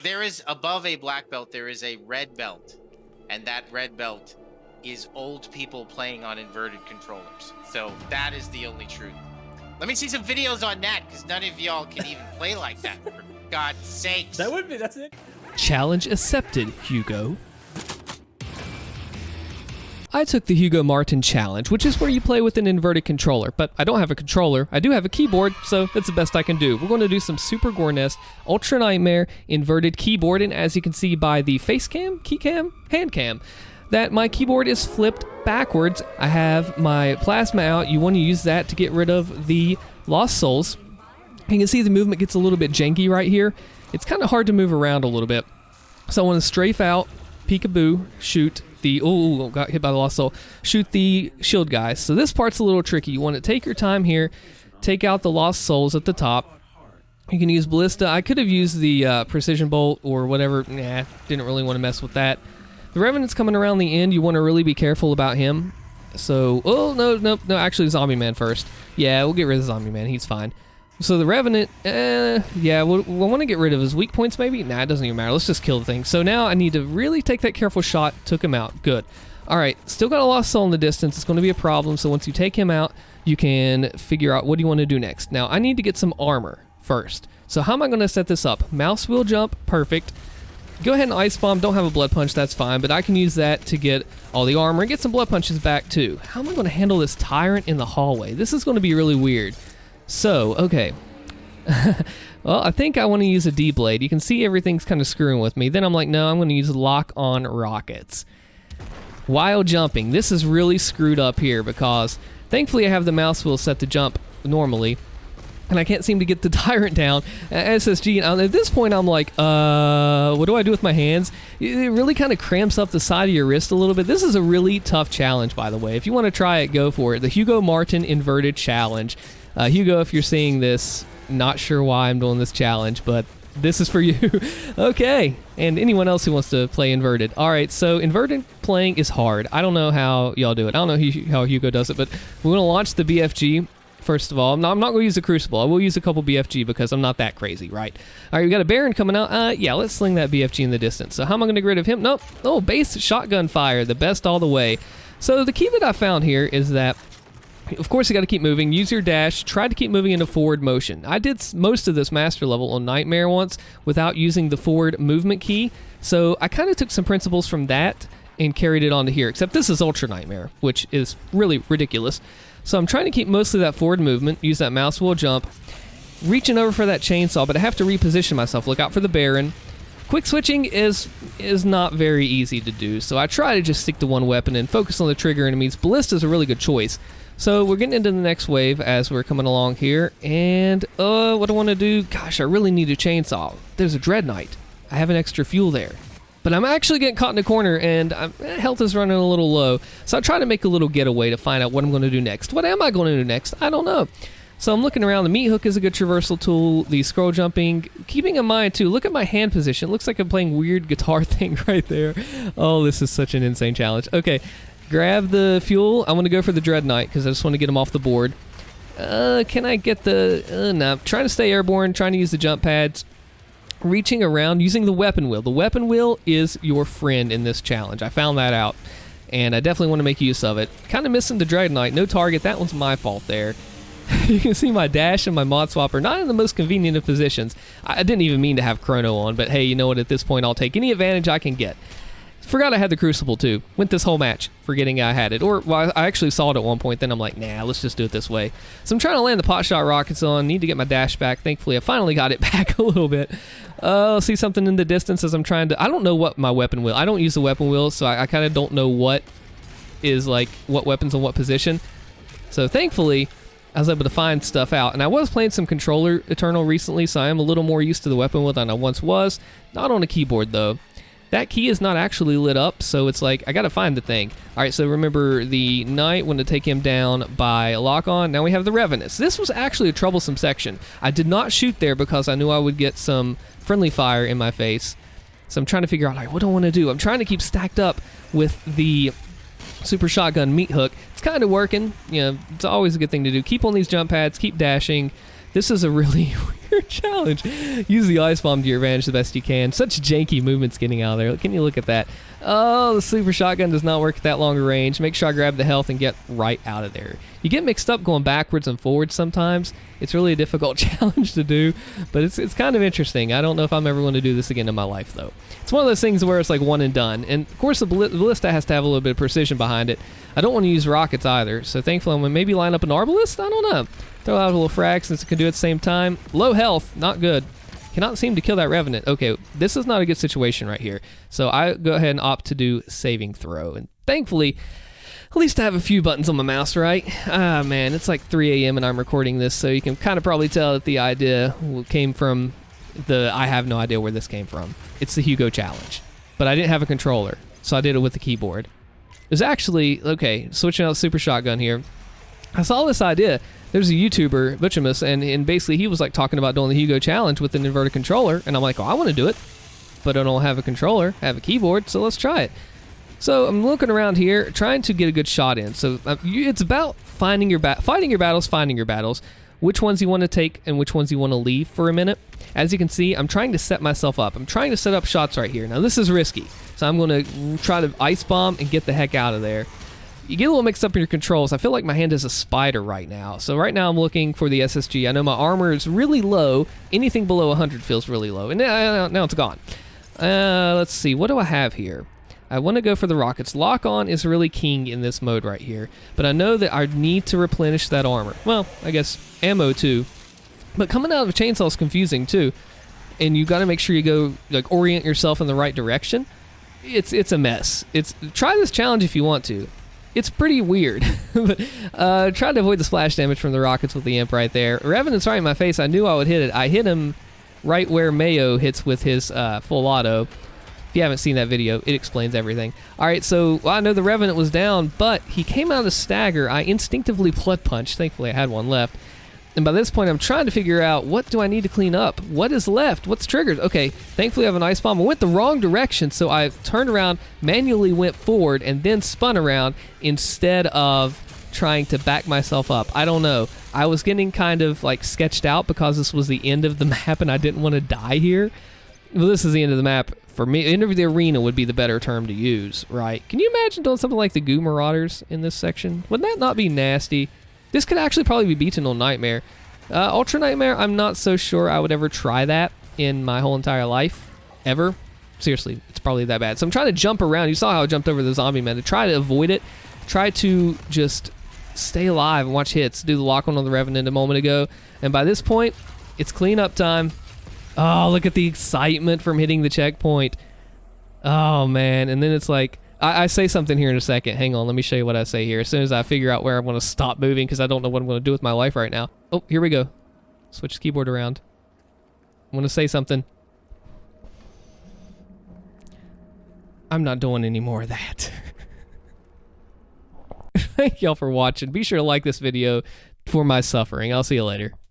There is above a black belt, there is a red belt, and that red belt is old people playing on inverted controllers. So that is the only truth. Let me see some videos on that, because none of y'all can even play like that, for God's sakes. That's it. Challenge accepted, Hugo. I took the Hugo Martin challenge, which is where you play with an inverted controller, but I don't have a controller. I do have a keyboard, so that's the best I can do. We're going to do some Super Gore Nest Ultra Nightmare inverted keyboard, and as you can see by the face cam, key cam, hand cam, that my keyboard is flipped backwards. I have my plasma out. You want to use that to get rid of the lost souls. You can see the movement gets a little bit janky right here. It's kind of hard to move around a little bit. So I want to strafe out, peekaboo, shoot the, got hit by the lost soul, shoot the shield guys. So this part's a little tricky. You want to take your time here, take out the lost souls at the top. You can use ballista. I could have used the precision bolt or whatever. Nah, didn't really want to mess with that. The Revenant's coming around the end. You want to really be careful about him. So, no, actually Zombie Man first. Yeah, we'll get rid of Zombie Man. He's fine. So the Revenant, yeah, we'll want to get rid of his weak points maybe? Nah, it doesn't even matter. Let's just kill the thing. So now I need to really take that careful shot. Took him out. Good. All right, still got a lost soul in the distance. It's going to be a problem. So once you take him out, you can figure out what do you want to do next. Now, I need to get some armor first. So how am I going to set this up? Mouse wheel jump, perfect. Go ahead and ice bomb. Don't have a blood punch, that's fine, but I can use that to get all the armor and get some blood punches back too. How am I going to handle this tyrant in the hallway? This is going to be really weird. So, okay. Well, I think I want to use a D-blade. You can see everything's kind of screwing with me. Then I'm like, no, I'm going to use lock-on rockets. While jumping, this is really screwed up here because thankfully I have the mouse wheel set to jump normally, and I can't seem to get the tyrant down. SSG, and at this point I'm like, what do I do with my hands? It really kind of cramps up the side of your wrist a little bit. This is a really tough challenge, by the way. If you want to try it, go for it. The Hugo Martin Inverted Challenge. Hugo, if you're seeing this, not sure why I'm doing this challenge, but this is for you. Okay, and anyone else who wants to play inverted. All right, so inverted playing is hard. I don't know how y'all do it. I don't know how Hugo does it, but we're going to launch the BFG. First of all, I'm not going to use a Crucible. I will use a couple BFG because I'm not that crazy, right? All right, we got a Baron coming out. Yeah, let's sling that BFG in the distance. So how am I going to get rid of him? Nope. Oh, base shotgun fire, the best all the way. So the key that I found here is that, of course, you got to keep moving. Use your dash. Try to keep moving into forward motion. I did most of this master level on Nightmare once without using the forward movement key. So I kind of took some principles from that and carried it onto here, except this is Ultra Nightmare, which is really ridiculous. So I'm trying to keep mostly that forward movement, use that mouse wheel jump, reaching over for that chainsaw, but I have to reposition myself. Look out for the Baron. Quick switching is not very easy to do, so I try to just stick to one weapon and focus on the trigger enemies. Ballista is a really good choice. So we're getting into the next wave as we're coming along here, and what do I want to do? Gosh, I really need a chainsaw. There's a Dread Knight. I have an extra fuel there. But I'm actually getting caught in a corner, and health is running a little low. So I try to make a little getaway to find out what I'm going to do next. What am I going to do next? I don't know. So I'm looking around. The meat hook is a good traversal tool. The scroll jumping. Keeping in mind, too, look at my hand position. It looks like I'm playing weird guitar thing right there. Oh, this is such an insane challenge. Okay, grab the fuel. I want to go for the Dread Knight because I just want to get him off the board. Can I get the... no. Trying to stay airborne. Trying to use the jump pads. Reaching around, using the weapon wheel. The weapon wheel is your friend in this challenge. I found that out, and I definitely want to make use of it. Kind of missing the Dread Knight. No target. That one's my fault there. You can see my dash and my mod swapper not in the most convenient of positions. I didn't even mean to have chrono on, but hey, you know what? At this point, I'll take any advantage I can get. Forgot I had the Crucible too. Went this whole match forgetting I had it. Or, well, I actually saw it at one point, then I'm like, nah, let's just do it this way. So I'm trying to land the pot shot rockets on. Need to get my dash back. Thankfully, I finally got it back a little bit. See something in the distance as I'm trying to... I don't know what my weapon wheel... I don't use the weapon wheel, so I kind of don't know what is, like, what weapons in what position. So thankfully, I was able to find stuff out. And I was playing some Controller Eternal recently, so I am a little more used to the weapon wheel than I once was. Not on a keyboard, though. That key is not actually lit up, so it's like, I gotta find the thing. Alright, so remember the Knight, wanted to take him down by lock-on. Now we have the Revenants. This was actually a troublesome section. I did not shoot there because I knew I would get some friendly fire in my face. So I'm trying to figure out, like, what do I want to do? I'm trying to keep stacked up with the super shotgun meat hook. It's kind of working. You know, it's always a good thing to do. Keep on these jump pads, keep dashing. This is a really your challenge. Use the ice bomb to your advantage the best you can. Such janky movements getting out of there. Can you look at that? Oh, the super shotgun does not work at that longer range. Make sure I grab the health and get right out of there. You get mixed up going backwards and forwards sometimes. It's really a difficult challenge to do, but it's kind of interesting. I don't know if I'm ever going to do this again in my life, though. It's one of those things where it's like one and done. And, of course, the ballista has to have a little bit of precision behind it. I don't want to use rockets either, so thankfully I'm going to maybe line up an arbalist? I don't know. Throw out a little frag since it can do it at the same time. Low health, not good. Cannot seem to kill that revenant. Okay, this is not a good situation right here. So I go ahead and opt to do saving throw. And thankfully, at least I have a few buttons on my mouse, right? Ah, man, it's like 3 a.m. and I'm recording this, so you can kind of probably tell that the idea came from I have no idea where this came from. It's the Hugo challenge. But I didn't have a controller, so I did it with the keyboard. There's actually, okay, switching out super shotgun here. I saw this idea. There's a YouTuber, Butchamus, and basically he was like talking about doing the Hugo challenge with an inverted controller, and I'm like, oh, I want to do it, but I don't have a controller, I have a keyboard, so let's try it. So I'm looking around here, trying to get a good shot in. So it's about fighting your battles, which ones you want to take and which ones you want to leave for a minute. As you can see, I'm trying to set myself up. I'm trying to set up shots right here. Now this is risky, so I'm going to try to ice bomb and get the heck out of there. You get a little mixed up in your controls. I feel like my hand is a spider right now. So right now I'm looking for the SSG. I know my armor is really low. Anything below 100 feels really low. And now it's gone. Let's see. What do I have here? I want to go for the rockets. Lock on is really king in this mode right here. But I know that I need to replenish that armor. Well, I guess ammo too. But coming out of a chainsaw is confusing too. And you got to make sure you go, like, orient yourself in the right direction. It's a mess. Try this challenge if you want to. It's pretty weird, but try to avoid the splash damage from the rockets with the imp right there. Revenant's right in my face. I knew I would hit it. I hit him right where Mayo hits with his full auto. If you haven't seen that video, it explains everything. All right, so I know the Revenant was down, but he came out of stagger. I instinctively blood punched. Thankfully, I had one left. And by this point, I'm trying to figure out, what do I need to clean up? What is left? What's triggered? Okay, thankfully I have an ice bomb. I went the wrong direction, so I turned around, manually went forward, and then spun around instead of trying to back myself up. I don't know. I was getting kind of like sketched out because this was the end of the map and I didn't want to die here. Well, this is the end of the map. For me, end of the arena would be the better term to use, right? Can you imagine doing something like the Goo Marauders in this section? Wouldn't that not be nasty? This could actually probably be beaten on Nightmare. Ultra Nightmare, I'm not so sure I would ever try that in my whole entire life. Ever. Seriously, it's probably that bad. So I'm trying to jump around. You saw how I jumped over the zombie man. To try to avoid it, try to just stay alive and watch hits. Do the lock on the Revenant a moment ago. And by this point, it's cleanup time. Oh, look at the excitement from hitting the checkpoint. Oh, man. And then it's like, I say something here in a second. Hang on, let me show you what I say here. As soon as I figure out where I'm going to stop moving, because I don't know what I'm going to do with my life right now. Oh, here we go. Switch the keyboard around. I'm going to say something. I'm not doing any more of that. Thank y'all for watching. Be sure to like this video for my suffering. I'll see you later.